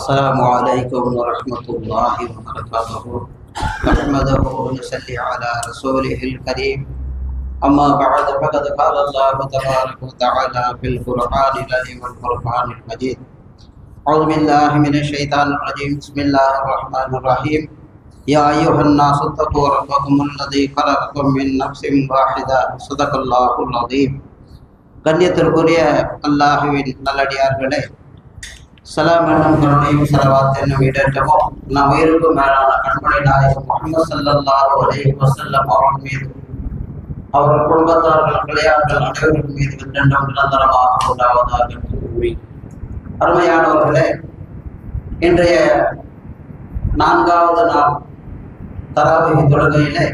السلام عليكم ورحمة الله وبركاته. نحمده ونصلي على رسوله الكريم. أما بعد فقد قال الله تبارك وتعالى في القرآن العظيم والفرقان المجيد. أعوذ بالله من الشيطان الرجيم. بسم الله الرحمن الرحيم. يا أيها الناس اتقوا ربكم الذي خلقكم من نفس واحدة. صدق الله العظيم. கண்ணியத்திற்குரிய அல்லாஹ்வின் நல்லடியார்களே, சலாம் என்னும் கருணையும் ஸலவாத் என்னும் இடேற்றமும் நம் உயிருக்கும் மேலான கண்மணி நாயகம் முஹம்மது ஸல்லல்லாஹு அலைஹி வஸல்லம் அவர்கள் மீது, அவர்கள் குடும்பத்தார்கள், கிளையார்கள் அனைவரும் மீது என்றென்றும் நிரந்தரமாக உண்டாவதாக. அருமையானவர்களே, இன்றைய 4வது நாள் தராவீஹ் தொழுகையிலே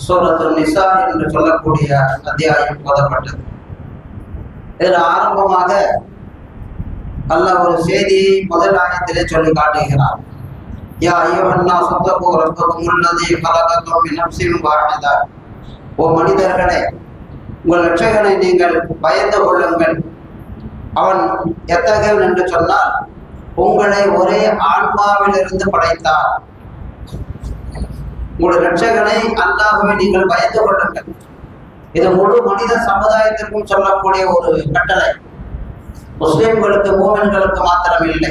சூரத்துன் நிசா என்று சொல்லக்கூடிய அத்தியாயம் ஓதப்பட்டது. இதில் ஆரம்பமாக அல்லாஹ் ஒரு செய்தியை முதல் ஆயத்திலே சொல்லி காட்டுகிறார். யா அய்யுஹன்னாஸ் தக்கூ ரப்பக்கும் அல்லதீ கலகக்கும் மின் நஃப்ஸின் வாஹிதா. ஓ மனிதர்களே, உங்கள் இரட்சகனை நீங்கள் பயந்து கொள்ளுங்கள். அவன் எத்தகையவன் என்று சொன்னால், உங்களை ஒரே ஆன்மாவிலிருந்து படைத்தார். உங்களுடைய இரட்சகனை அல்லாஹ்வை நீங்கள் பயந்து கொள்ளுங்கள். இது முழு மனித சமுதாயத்திற்கும் சொல்லக்கூடிய ஒரு கட்டளை. முஸ்லிம்களுக்கு, மூமின்களுக்கு மாத்திரம் இல்லை.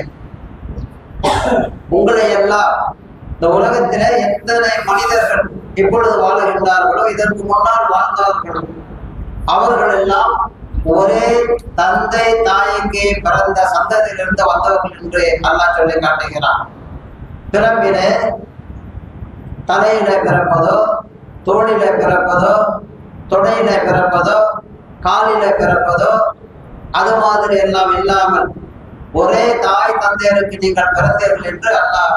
உங்களை எல்லாம் இந்த உலகத்திலே எத்தனை மனிதர்கள் இப்பொழுது வாழுகின்றார்களோ, இதற்கு முன்னால் வாழ்ந்தவர்களோ, அவர்கள் எல்லாம் ஒரே தந்தை தாய்க்கு பிறந்த சந்ததியிலிருந்து வந்தவர்கள் என்று அல்லாஹ் சொல்லி காட்டுகிறான். பிறப்பிலே தலையில பிறப்பதோ, தோளில பிறப்பதோ, தொடையில பிறப்பதோ, காலில பிறப்பதோ, அது மாதிரி எல்லாம் இல்லாமல் ஒரே தாய் தந்தையருக்கு நீங்கள் பிறந்தீர்கள் என்று அல்லாஹ்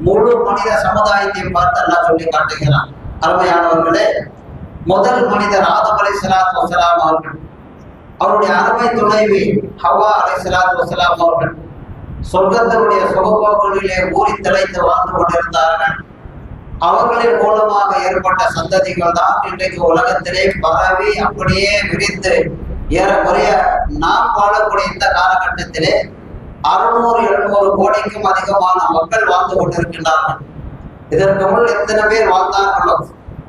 முழு மனித சமுதாயத்தையும் பார்த்து அல்லாஹ் சொல்லி காட்டுகிறான். அருமையானவர்களே, முதல் மனிதர் ஆதம் அலைஹிஸ்ஸலாத்து வஸ்ஸலாம் அவர்கள், அவருடைய அருமை துணைவி ஹவ்வா அலைஹிஸ்ஸலாத்து வஸ்ஸலாம் அவர்கள் சொர்க்கத்தினுடைய சுகபோகங்களிலே ஊறி திளைத்து வாழ்ந்து கொண்டிருந்தார்கள். அவர்களின் மூலமாக ஏற்பட்ட சந்ததிகள் தான் இன்றைக்கு உலகத்திலே பரவி அப்படியே விரிந்து ஏறக்குறைய நாம் வாழக்கூடிய இந்த காலகட்டத்திலே 600-700 கோடிக்கும் அதிகமான மக்கள் வாழ்ந்து கொண்டிருக்கின்றார்கள். இதற்கு முன் எத்தனை பேர் வாழ்ந்தார்களோ,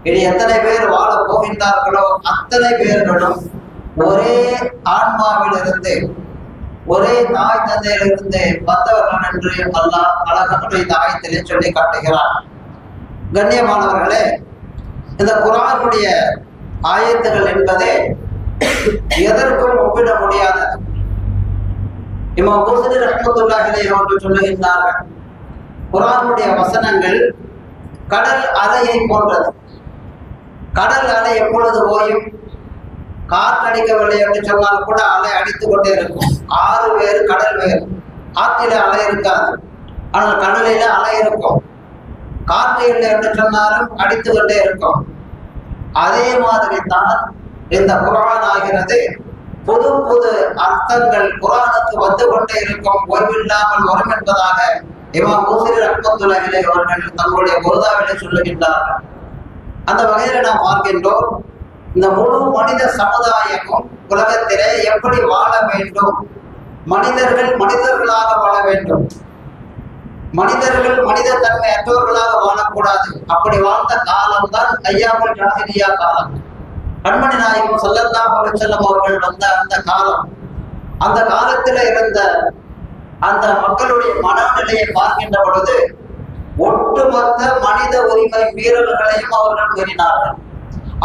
இனி எத்தனை பேர் வாழ போகின்றார்களோ, அத்தனை பேர்களும் ஒரே ஆன்மாவிலிருந்து, ஒரே தாய் தந்தையிலிருந்து வந்தவர்கள் என்று அல்லாஹ் அழகான இந்த ஆயத்திலே சொல்லி காட்டுகிறார். கண்ணியமானவர்களே, இந்த குர்ஆனுடைய ஆயத்துகள் என்பதே எதற்கும் ஒப்பிட முடியாதது. இமாம் புஸ்ரி ரஹ்மத்துல்லாஹி அலைஹி அவர்கள் சொல்லுகின்றார்கள், குர்ஆனுடைய வசனங்கள் கடல் அலையை போன்றது. கடல் அலை எப்பொழுது ஓயும்? காற்றடிக்கவில்லை என்று சொன்னால் கூட அலை அடித்துக் கொண்டே இருக்கும். ஆறு வேறு, கடல் வேறு. ஆற்றில அலை இருக்காது, ஆனால் கடலில அலை இருக்கும். காற்று இல்லை என்று சொன்னாலும் அடித்து கொண்டே இருக்கும். அதே மாதிரி தான் இந்த குர்ஆன் ஆகிறது. புது புது அர்த்தங்கள் குர்ஆனுக்கு வந்து கொண்டே இருக்கும், ஓய்வில்லாமல் வரும் என்பதாக இமாம் புஸ்ரி ரஹ்மத்துல்லாஹி அலைஹி அவர்கள் தங்களுடைய குர்ஆனிலே சொல்லுகின்றார்கள். அந்த வகையில் நாம் பார்க்கின்றோம், இந்த முழு மனித சமுதாயமும் உலகத்திலே எப்படி வாழ வேண்டும், மனிதர்கள் மனிதர்களாக வாழ வேண்டும், மனிதர்கள் மனித தன்மை அற்றவர்களாக வாழக்கூடாது. அப்படி வாழ்ந்த காலம் தான் ஐயாமுல் ஜாஹிலியா காலம். கண்மணி நாயகம் ஸல்லல்லாஹு அலைஹி வஸல்லம் அவர்கள் வந்த அந்த காலம், அந்த காலத்தில் இருந்த அந்த மக்களுடைய மனநிலையை பார்க்கின்ற பொழுது ஒட்டுமொத்த மனித உரிமை மீறல்களையும் அவர்கள் மீறினார்கள்.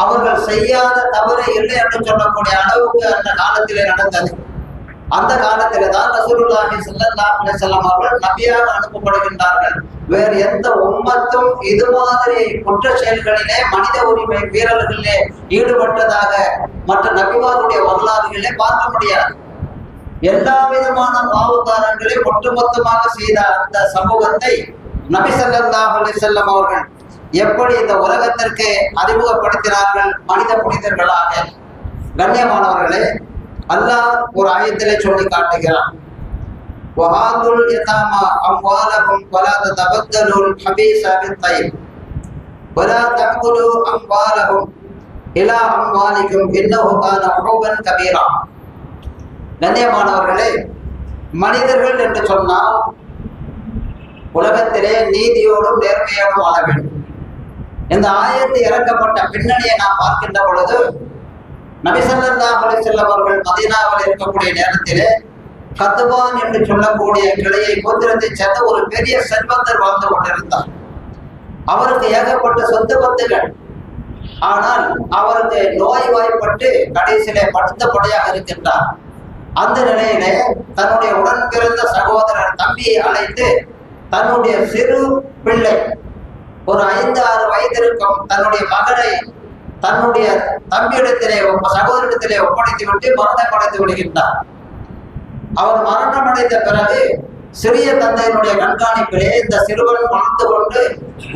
அவர்கள் செய்யாத தவறு இல்லை என்று சொல்லக்கூடிய அளவுக்கு அந்த காலத்திலே நடந்தது. அந்த காலத்திலே தான் ரசூலுல்லாஹி ஸல்லல்லாஹு அலைஹி வஸல்லம் அவர்கள் நபியாக அனுப்பப்படுகின்றார்கள். வேறு எந்த உம்மத்தும் இது மாதிரி குற்ற செயல்களிலே, மனித உரிமை மீறல்களிலே ஈடுபட்டதாக மற்ற நபிமாருடைய வரலாறுகளிலே பார்க்க முடியாது. எல்லா விதமான பாவகாரங்களையும் ஒட்டுமொத்தமாக செய்த அந்த சமூகத்தை நபி ஸல்லல்லாஹு அலைஹி வஸல்லம் அவர்கள் எப்படி இந்த உலகத்திற்கு அறிமுகப்படுத்தினார்கள், மனித புனிதர்களாக. கண்ணியமானவர்களே, அல்லாஹ் ஒரு ஆயத்திலே சொல்லி காட்டுகிறான், வஹாதுல் யதாமா அம்வாலஹும் வலா ததபத்தலுல் ஹபீஸ பித்தய்யிப் வலா தஅகுலு அம்வாலஹும் இலா அம்வாலிக்கும் இன்னஹு கான ஹுபன் கபீரா. கண்ணியமானவர்களே, மனிதர்கள் என்று சொன்னால் உலகத்திலே நீதியோடும் நேர்மையோடும் வாழ வேண்டும். இந்த ஆயத்து இறக்கப்பட்ட பின்னணியை நாம் பார்க்கின்ற பொழுது, நபி ஸல்லல்லாஹு அலைஹி வஸல்லம் அவர்கள் மதீனாவில் இருக்கக்கூடிய நேரத்திலே கத்பான் என்று சொல்லக்கூடிய கிளையை கோத்திரத்தைச் சேர்ந்த ஒரு பெரிய செல்வந்தர் வாழ்ந்து கொண்டிருந்தார். அவருக்கு ஏகப்பட்ட சொத்து பத்துகள். ஆனால் அவருக்கு நோய்வாய்ப்பட்டு கடைசியிலே படுத்தபடியாக இருக்கின்றார். அந்த நிலையிலே தன்னுடைய உடன் பிறந்த சகோதரர் தம்பியை அழைத்து தன்னுடைய சிறு பிள்ளை ஒரு 5-6 வயது இருக்கும் தன்னுடைய மகனை தன்னுடைய தம்பியிடத்திலே சகோதரிடத்திலே ஒப்படைத்து விட்டு மரணம் அடைந்து விடுகின்றார். அவர் மரணம் அடைந்த பிறகு சிறிய தந்தையினுடைய கண்காணிப்பிலே இந்த சிறுவன் வளர்ந்து கொண்டு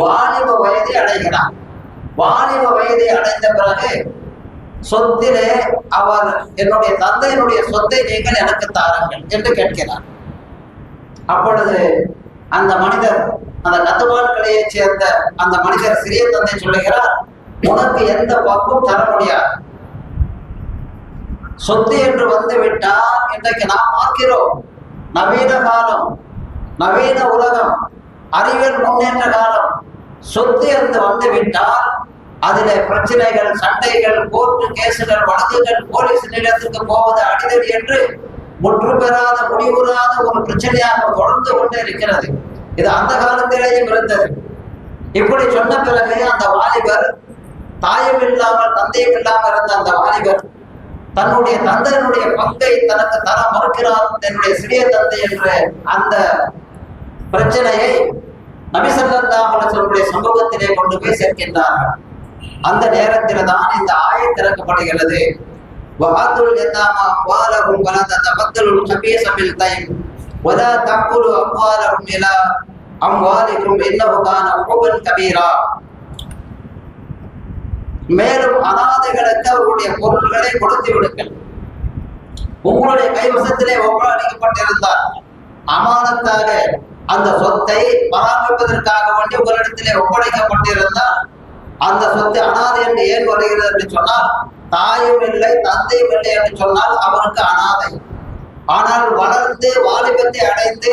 வாலிப வயதை அடைகிறார். வாலிப வயதை அடைந்த பிறகு சொத்திலே அவர் என்னுடைய தந்தையினுடைய சொத்தை நீங்கள் எனக்கு தாருங்கள் என்று கேட்கிறார். அப்பொழுது அந்த மனிதர், அந்த கத்துவான் கிளையை சேர்ந்த அந்த மனிதர் சிறிய தந்தை சொல்லுகிறார், உனக்கு எந்த பங்கும் தர முடியாது. சொத்து என்று வந்து விட்டால் இன்றைக்கு நாம் பார்க்கிறோம், நவீன காலம், நவீன உலகம், அறிவியல் முன்னேற்ற காலம். சொத்து என்று வந்து விட்டால் அதிலே பிரச்சனைகள், சண்டைகள், கோர்ட்டு கேசுகள், வழக்குகள், போலீஸ் நிலையத்துக்கு போவது, அடிதடி என்று முற்று பெறாத முடிவுறாத ஒரு பிரச்சனையாக தொடர்ந்து கொண்டே இருக்கிறது. இது அந்த காலத்திலேயும் இருந்தது. இப்படி சொன்ன பிறகு அந்த வாலிபர், தாயும் இல்லாமல் தந்தையும் இல்லாமல் இருந்த அந்த வாலிபர் தன்னுடைய தந்தையினுடைய பங்கை தனக்கு தர மறுக்கிறார் தன்னுடைய சிறிய தந்தை என்ற அந்த பிரச்சனையை நபி ஸல்லல்லாஹு அலைஹி வஸல்லம் சமூகத்திலே கொண்டு போய் சேர்க்கின்றார்கள். அந்த நேரத்தில் தான் இந்த ஆயத் இறக்கப்படுகிறது. வஹாதுல் யதாமா அம்வாலஹும் வலா ததபத்தலுல் கபீஸ பில் தைம் வலா தஅகுலு அம்வாலஹும் இலா அம்வாலிக்கும் இன்னஹு கான உபன் கபீரா. மேலும் அனாதைகளுக்கு அவருடைய பொருள்களை கொடுத்து விடுங்கள். உங்களுடைய கைவசத்திலே ஒப்படைக்கப்பட்டிருந்தால் அமானத்தாக அந்த சொத்தை பராமரிப்பதற்காக வேண்டி உங்களிடத்திலே ஒப்படைக்கப்பட்டிருந்தால் அந்த சொத்து அனாதை என்று ஏன் வருகிறது என்று சொன்னால், தாயும் இல்லை தந்தையும் இல்லை என்று சொன்னால் அவருக்கு அனாதை. ஆனால் வளர்ந்து வாலிபத்தை அடைந்து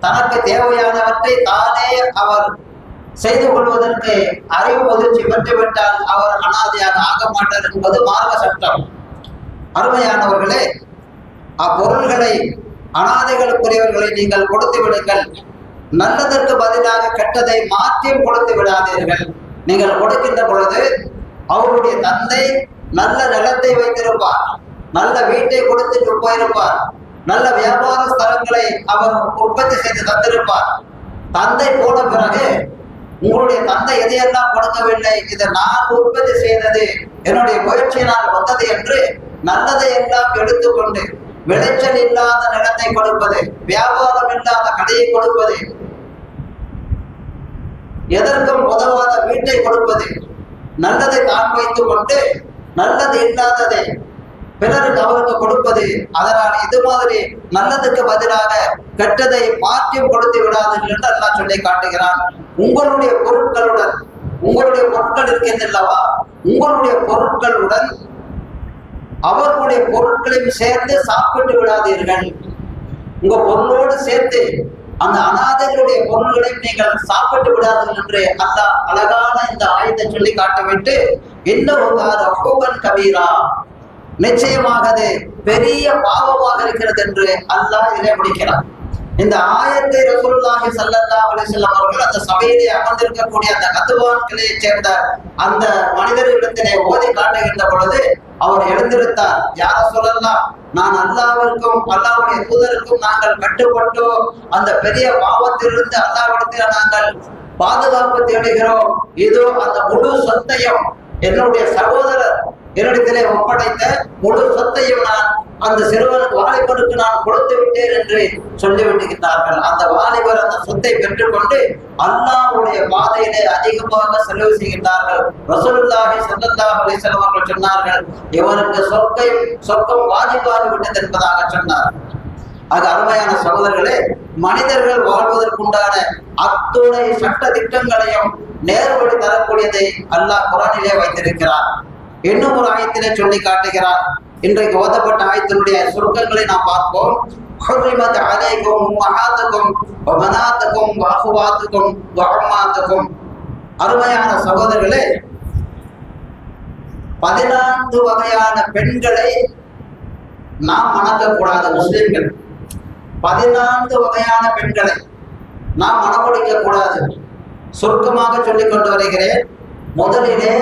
தனக்கு தேவையானவற்றை தானே அவர் செய்து கொள்வதற்கு அறிவு முதிர்ச்சி பெற்றுவிட்டால் அவர் அனாதையாக ஆக மாட்டார் என்பது மார்க்க சட்டம். அருமையானவர்களே, அப்பொருள்களை அனாதைகளுக்குரியவர்களை நீங்கள் கொடுத்து விடுங்கள். நல்லதற்கு பதிலாக கெட்டதை மாற்றியும் கொடுத்து விடாதீர்கள். நீங்கள் கொடுக்கின்ற பொழுது அவருடைய தந்தை நல்ல நிலத்தை வைத்திருப்பார், நல்ல வீட்டை கொடுத்துட்டு போயிருப்பார், நல்ல வியாபார ஸ்தலங்களை அவர் உற்பத்தி செய்து தந்திருப்பார். தந்தை போன பிறகு உங்களுடைய தந்தை எதையெல்லாம் கொடுக்கவில்லை, இதை நான் உற்பத்தி செய்தது, என்னுடைய முயற்சியினால் வந்தது என்று நல்லதை எல்லாம் எடுத்துக்கொண்டு விளைச்சல் இல்லாத நிலத்தை கொடுப்பது, வியாபாரம் இல்லாத கடையை கொடுப்பது, எதற்கும் உதவாத வீட்டை கொடுப்பது, நல்லதை தான் வைத்துக் கொண்டு நல்லது இல்லாததை பிறருக்கு அவருக்கு கொடுப்பது. அதனால் இது மாதிரி நல்லதுக்கு பதிலாக கெட்டதை மாற்றியும் கொடுத்து விடாதீர்கள் என்று அல்லாஹ் சொல்லி காட்டுகிறான். உங்களுடைய பொருட்களுடன், உங்களுடைய பொருட்கள் இருக்கின்றனவா, உங்களுடைய பொருட்களுடன் அவர்களுடைய பொருட்களையும் சேர்த்து சாப்பிட்டு விடாதீர்கள். உங்க பொருளோடு சேர்த்து அந்த அனாதைகளுடைய பொருள்களையும் நீங்கள் சாப்பிட்டு விடாதீர்கள் என்று அல்லாஹ் அழகான இந்த ஆயத்தை சொல்லி காட்டிவிட்டு, இன்னொரு கபீரா, நிச்சயமாக அது பெரிய பாவமாக இருக்கிறது என்று அல்லாஹ் இதிலே முடிக்கிறார். இந்த ஆயத்தை ரசூலுல்லாஹி ஸல்லல்லாஹு அலைஹி வஸல்லம் அவர்கள் அந்த சபையிலே அமர்ந்திருக்கக்கூடிய அந்த கத்வான் கிளையை சேர்ந்த அந்த மனிதர்களிடத்திலே ஓதி காட்டுகின்ற பொழுது அவர் எழுந்திருத்தார். யார சொல்லலாம், நான் அல்லாஹ்விற்கும் அல்லாஹ்வுடைய தூதருக்கும் நாங்கள் கட்டுப்பட்டு அந்த பெரிய பாவத்திலிருந்து அல்லாஹ்விடத்தில் நாங்கள் பாதுகாப்பு தேடுகிறோம். இதோ அந்த முழு சொத்தையும் என்னுடைய சகோதரர் என்னிடத்திலே ஒப்படைத்த முழு சொத்தையும் நான் அந்த சிறுவனுக்கு வாலிபருக்கு நான் கொடுத்து விட்டேன் என்று சொல்லிவிட்டுகிறார்கள். அந்த வாலிபர் அந்த சொத்தை பெற்றுக்கொண்டு அல்லாஹ்வுடைய பாதையிலே அதிகமாக செலவு செய்கின்றார்கள். ரசூலுல்லாஹி ஸல்லல்லாஹு அலைஹி வஸல்லம் அவர்கள் சொன்னார்கள், இவருக்கு சொர்க்கம் வாஜிபாகி விட்டது என்பதாக சொன்னார். அது அருமையான சகோதரர்களே, மனிதர்கள் வாழ்வதற்குண்டான அத்துணை சட்ட திட்டங்களையும் நேர்வழி தரக்கூடியதை அல்லாஹ் குர்ஆனிலே வைத்திருக்கிறார். இன்னும் ஒரு ஆயத்திலே சொல்லி காட்டுகிறார். இன்றைக்கு ஓதப்பட்ட ஆயத்தினுடைய சுருக்கங்களை நாம் பார்ப்போம். ஹுர்ரிமத் அலைக்கும் உம்மஹாத்துக்கும் வபனாத்துக்கும் வஅஹ்வாத்துக்கும் வஅம்மாத்துக்கும். அருமையான சகோதரர்களே, 14 வகையான பெண்களை நாம் மணக்கக்கூடாது. முஸ்லிம்கள் 14 வகையான பெண்களை நாம் மணமுடிக்க கூடாது. சுருக்கமாக சொல்லிக் கொண்டு வருகிறேன். முதலிலே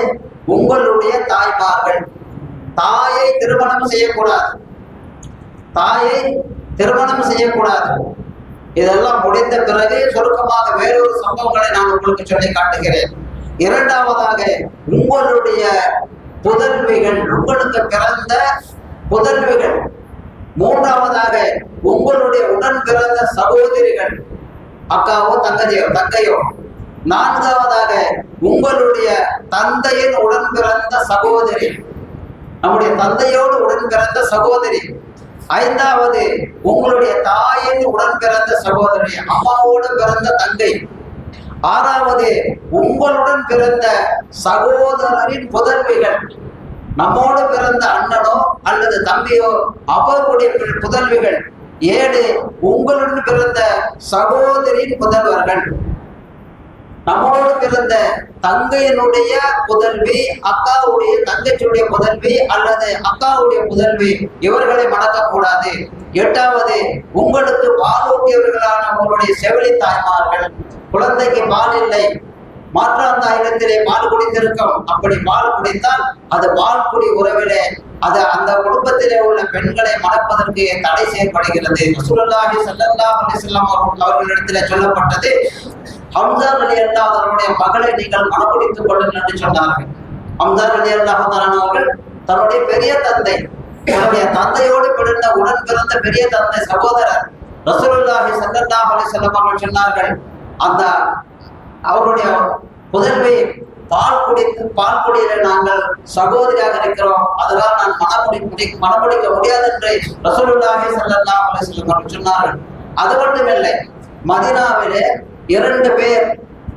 உங்களுடைய தாய்மார்கள். தாயை திருமணம் செய்யக்கூடாது. தாயை திருமணம் செய்யக்கூடாது. இதெல்லாம் முடிந்த பிறகு சுருக்கமாக வேறொரு சம்பவங்களை நான் உங்களுக்கு சொல்லி காட்டுகிறேன். இரண்டாவதாக உங்களுடைய புதல்விகள், உங்களுக்கு பிறந்த புதல்விகள். மூன்றாவதாக உங்களுடைய உடன் பிறந்த சகோதரிகள், அக்காவோ தங்கையோ. நான்காவதாக உங்களுடைய தந்தையின் உடன் பிறந்த சகோதரி, நம்முடைய தந்தையோடு உடன் பிறந்த சகோதரி. ஐந்தாவது உங்களுடைய தாயின் உடன் பிறந்த சகோதரி, அம்மாவோடு பிறந்த தங்கை. ஆறாவது உங்களுடன் பிறந்த சகோதரரின் புதல்விகள், நம்மோடு பிறந்த அண்ணனோ அல்லது தம்பியோ அவருடைய புதல்விகள். 7 உங்களுடன் பிறந்த சகோதரின் புதல்வர்கள், நம்மோடு பிறந்த தங்கையினுடைய புதல்வி, அக்காவுடைய தங்கச்சியுடைய புதல்வி அல்லது அக்காவுடைய புதல்வி, இவர்களை மணக்கக்கூடாது. 8வது உங்களுக்கு பாலூட்டியவர்களான உங்களுடைய செவிலி தாய்மார்கள். குழந்தைக்கு பால் இல்லை, மாற்றாந்தாயிடத்திலே பால் குடித்திருக்கும். அப்படி பால் குடித்தால் அது பால் குடி உறவிலே அது அந்த குடும்பத்திலே உள்ள பெண்களை மணப்பதற்கு தடை செய்யப்படுகிறது. ரசூலுல்லாஹி ஸல்லல்லாஹு அலைஹி வஸல்லம் அவர்களிடத்திலே சொல்லப்பட்டது, ஹம்ஸா ரலியல்லாஹு அவருடைய மகளை நீங்கள் மணமுடித்துக் கொள்ளுங்கள் என்று சொன்னார்கள். ஹம்ஸா ரலியல்லாஹு அவர்கள் தன்னுடைய பெரிய தந்தை, தன்னுடைய தந்தையோடு பிறந்த உடன் பிறந்த பெரிய தந்தை சகோதரர் ரசூலுல்லாஹி ஸல்லல்லாஹு அலைஹி வஸல்லம் அவர்கள் சொன்னார்கள், அந்த அவருடைய புதல்வி பால் குடியில நாங்கள் சகோதரியாக இருக்கிறோம், அதனால் நான் மணமுடிக்க முடியாது என்று ரசூலுல்லாஹி ஸல்லல்லாஹு அலைஹி வஸல்லம் அவர்கள் சொன்னார்கள். அது மட்டுமில்லை, மதீனாவிலே 2 பேர்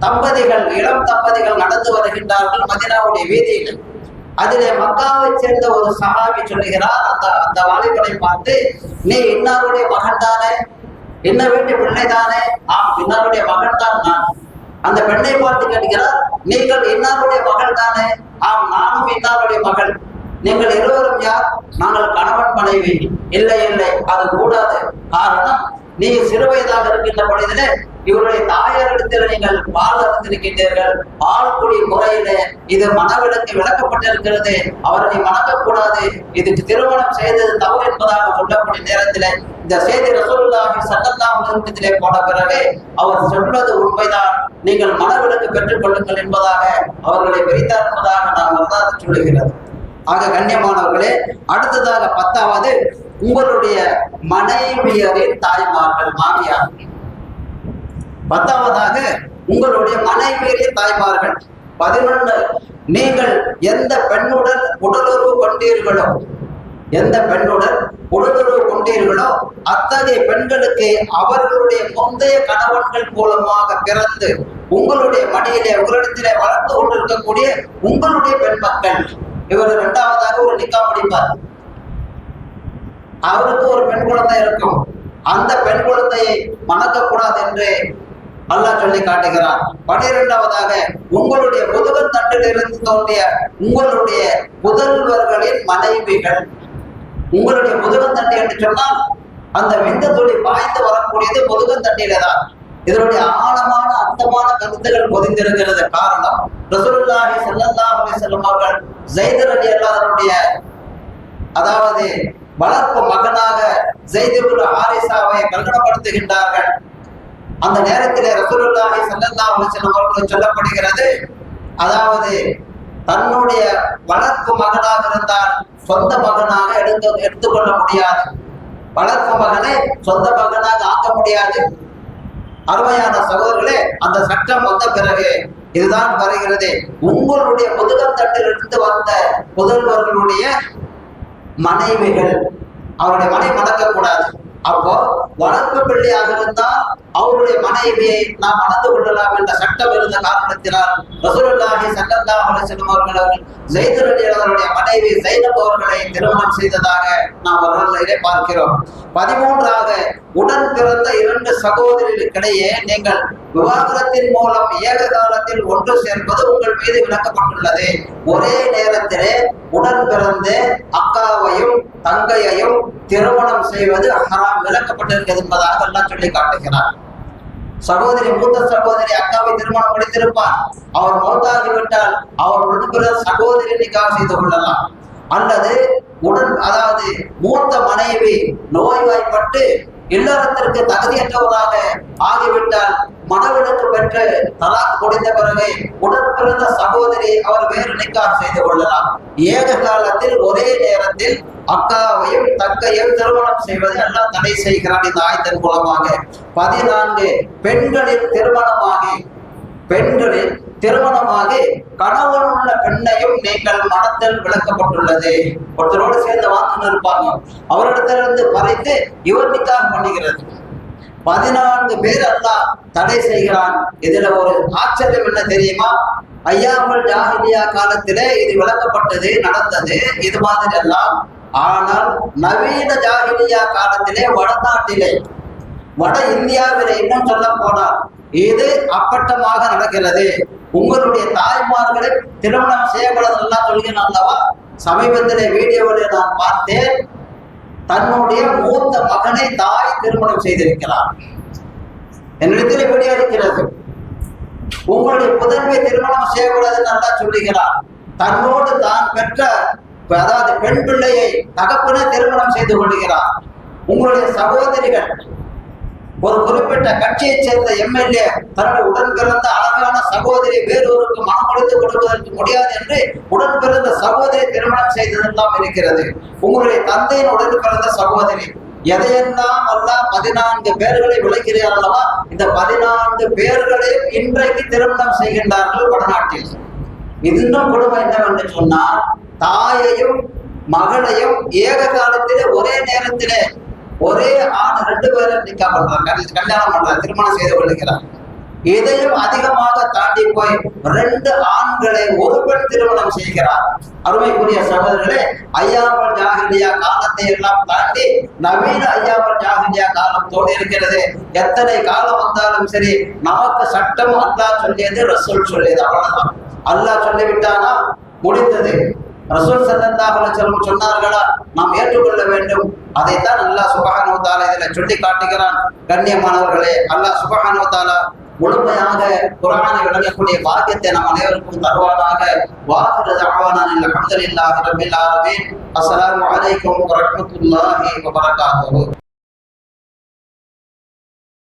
தம்பதிகள், இளம் தம்பதிகள் நடந்து வருகின்றார்கள் மதீனாவுடைய வீதியில். அதிலே மக்காவை சேர்ந்த ஒரு சஹாபி சொல்லுகிறார், அந்த வாலிபனை பார்த்து, நீ இன்னாருடைய மகன் தானே, என்ன வீட்டு பிள்ளை தானே? ஆம், இன்னாருடைய மகன் தான் நான். அந்த பெண்ணை பார்த்து கேட்கிறார், நீங்கள் இன்னாருடைய மகள் தானே? ஆம், நானும் இன்னாருடைய மகள். நீங்கள் இருவரும் யார்? நாங்கள் கணவன் மனைவி. இல்லை இல்லை, அது கூடாது. காரணம், நீ சிறு வயதாக இருக்கின்ற பொழுதிலே இவருடைய தாயாரிடத்தில் நீங்கள் பால் அருந்திருக்கின்றீர்கள். பால் குடி முறையிலே இது மனவிலக்கு விளக்கப்பட்டிருக்கிறது. அவரை மணக்கக்கூடாது. இதுக்கு திருமணம் செய்தது தவறு என்பதாக சொல்லக்கூடிய நேரத்திலே இந்த செய்தி ரசூலுல்லாஹி ஸல்லல்லாஹு அலைஹி வஸல்லம் போன பிறகு அவர் சொல்வது உண்மைதான், நீங்கள் மனவிலக்கு பெற்றுக் கொள்ளுங்கள் என்பதாக அவர்களை பிரித்தார் என்பதாக நாம் வரலாறு சொல்லுகிறது. ஆக கண்ணியமானவர்களே, அடுத்ததாக 10வது உங்களுடைய மனைவியரின் தாய்மார்கள், மாமியார். 10வதாக உங்களுடைய மனைவியரின் தாய்மார்கள். 11 நீங்கள் எந்த பெண்ணுடன் உடலுறவு கொண்டீர்களோ, எந்த பெண்ணுடன் உடலுறவு கொண்டீர்களோ அத்தகைய பெண்களுக்கு அவர்களுடைய முந்தைய கணவன்கள் மூலமாக பிறந்து உங்களுடைய மடியிலே உங்களிடத்திலே வளர்ந்து கொண்டிருக்கக்கூடிய உங்களுடைய பெண் மக்கள். இவர் 2வதாக ஒரு நிக்கா முடிப்பார். அவருக்கு ஒரு பெண் குழந்தை இருக்கும். அந்த பெண் குழந்தையை மணக்கக்கூடாது என்று அல்லாஹ் சொல்லி காட்டுகிறார். 12வதாக உங்களுடைய முதுகன் தட்டில் இருந்து தோன்றிய உங்களுடைய புதல்வர்களின் மனைவிகள். உங்களுடைய முதுகன் தட்டு என்று சொன்னால் அந்த விந்து துளி பாய்ந்து வரக்கூடியது முதுகன் தட்டிலே தான். இதனுடைய ஆழமான அர்த்தமான கருத்துகள் பொதிந்திருக்கிறது. காரணம், ரசூலுல்லாஹி ஸல்லல்லாஹு அலைஹி வஸல்லம் அவர்கள் ஸைத் ரலியல்லாஹு அதாவது வளர்ப்பு மகனாக ஸைத் இப்னு ஹாரிஸாவை கல்கணப்படுத்துகின்றார்கள். அந்த நேரத்திலே ரசூலுல்லாஹி ஸல்லல்லாஹு அலைஹி வஸல்லம் அவர்களுக்கு சொல்லப்படுகிறது, அதாவது தன்னுடைய வளர்ப்பு மகனாக இருந்தால் சொந்த மகனாக எடுத்துக்கொள்ள முடியாது. வளர்ப்பு மகனை சொந்த மகனாக ஆக்க முடியாது. அருமையான சகோதரர்களே, அந்த சட்டம் வந்த பிறகு இதுதான் வருகிறது, உங்களுடைய முதுகத்தட்டில் இருந்து வந்த புதல்வர்களுடைய மனைவிகள், அவருடைய மனை மணக்கக்கூடாது. அப்போ வளர்ப்பு பிள்ளையாக இருந்தால் அவருடைய மனைவியை நாம் மணந்து கொள்ளலாம் என்ற சட்டம் இருந்த காரணத்தினால் ரசூலுல்லாஹி ஸல்லல்லாஹு அலைஹி வஸல்லம் அவர்கள் ஸைத் ரலியல்லாஹுடைய மனைவி ஸைனப் அவர்களை திருமணம் செய்ததாக நாம் வரலாற்றிலே பார்க்கிறோம். 13ஆக உடன் பிறந்த 2 சகோதரிகளுக்கிடையே நீங்கள் விவாகரத்தின் மூலம் ஏக காலத்தில் ஒன்று சேர்ப்பது உங்கள் மீது விளக்கப்பட்டுள்ளது. ஒரே நேரத்திலே உடன் பிறந்த அக்காவையும் தங்கையையும் திருமணம் செய்வது ஹராம் விளக்கப்பட்டிருக்கிறது என்பதாக எல்லாம் சொல்லி காட்டுகிறார். சகோதரி, மூத்த சகோதரி அக்காவை திருமணம் முடித்திருப்பார். அவர் மௌத்தாகிவிட்டால் அவர் உடன் பிறந்த சகோதரி நிக்காஹ் செய்து கொள்ளலாம். அல்லது அதாவது மூத்த மனைவி நோய்வாய்ப்பட்டு இல்லறத்திற்கு தகுதியற்றவராக ஆகிவிட்டால் மனவிலக்கு பெற்று தலாக் முடிந்த பிறகு உடன் பிறந்த சகோதரி அவர் வேறு நிக்காஹ் செய்து கொள்ளலாம். ஏக காலத்தில் ஒரே நேரத்தில் அக்காவையும் தங்கையும் திருமணம் செய்வதை எல்லாம் தடை செய்கிறான் இந்த ஆயத்தின் மூலமாக. 14 பெண்களில் திருமணமாகி கணவன் உள்ள பெண்ணையும் நீங்கள் மனத்தில் விளக்கப்பட்டுள்ளது. ஒருத்தரோடு சேர்ந்த வாசனை இருப்பாங்க, அவரிடத்திலிருந்து பறித்து இவர் நிக்காஹ் பண்ணுகிறது. 14 பேர் அல்லாஹ் தடை செய்கிறான். இதுல ஒரு ஆச்சரியம் என்ன தெரியுமா? ஐயாமுல் ஜாஹிலியா காலத்திலே இது விளக்கப்பட்டது, நடந்தது இது மாதிரி எல்லாம். ஆனால் நவீன ஜாஹிலியா காலத்திலே வடநாட்டிலே, வட இந்தியாவிலே இன்னும் சொல்ல போனால் இது அப்பட்டமாக நடக்கிறது. உங்களுடைய தாய்மார்களை திருமணம் செய்யப்படலாம் சொல்கிறேன் அல்லவா? சமீபத்திலே வீடியோவில் நான் பார்த்தேன், தன்னுடைய மூத்த மகனை தாய் திருமணம் செய்திருக்கிறார். என்னிடத்தில் வீடியோ இருக்கிறது. உங்களுடைய புதன்மை திருமணம் செய்யக்கூடாது நல்லா சொல்லுகிறார். தன்னோடு தான் பெற்ற அதாவது பெண் பிள்ளையை தகப்பனை திருமணம் செய்து கொள்கிறார். உங்களுடைய சகோதரிகள் ஒரு குறிப்பிட்ட கட்சியை சேர்ந்த எம்எல்ஏ தன்னுடைய உடன் பிறந்த அழகான சகோதரி வேறொருக்கு மனமளித்து கொடுப்பதற்கு முடியாது என்று உடன் பிறந்த சகோதரி திருமணம் செய்ததெல்லாம் இருக்கிறது. உங்களுடைய தந்தையின் உடன் பிறந்த சகோதரி எதையெல்லாம் அல்லாஹ் 14 பேர்களை விளக்கிறார் அல்லவா? இந்த 14 பேர்களையும் இன்றைக்கு திருமணம் செய்கின்றார்கள் வடநாட்டில். இன்னும் கொடுமை என்னவென்று சொன்னால், தாயையும் மகளையும் ஏக காலத்திலே ஒரே நேரத்திலே ஒரே ஆண் 2 பேரும் நிக்கா பண்றாங்க, கல்யாணம் பண்றாங்க, திருமணம் செய்து கொள்கிறார். இதையும் அதிகமாக தாண்டி போய் 2 ஆண்களை ஒரு பெண் திருமணம் செய்கிறார். அருமைக்குரிய சகோதரர்களே, ஐயாமுல் ஜாஹிலியா காலத்தை எல்லாம் தாண்டி நவீன ஐயாமுல் ஜாஹிலியா காலம் தோடு இருக்கிறது. எத்தனை காலம் வந்தாலும் சரி, நமக்கு சட்டம் அல்லாஹ் சொல்லியது, ரசூல் சொல்லியது, அவ்வளவுதான். அல்லாஹ் சொல்லிவிட்டானா முடிந்தது. ரசூல் ஸல்லல்லாஹு அலைஹி வஸல்லம் சொன்னார்களா, நாம் ஏற்றுக்கொள்ள வேண்டும். அதைத்தான் அல்லாஹ் சுப்ஹானஹு வ தஆலா இதில் சொல்லி காட்டுகிறான். கண்ணியமானவர்களே, அல்லாஹ் சுப்ஹானஹு வ தஆலா முழுமையாக குர்ஆனை விளங்கக்கூடிய பாக்கியத்தை நம் அனைவருக்கும் தருவானாக. வாஹிரு தஅவானா அல்ஹம்துலில்லாஹி ரப்பில் ஆலமீன். அஸ்ஸலாமு அலைக்கும் வ ரஹ்மத்துல்லாஹி வ பரகாத்துஹு.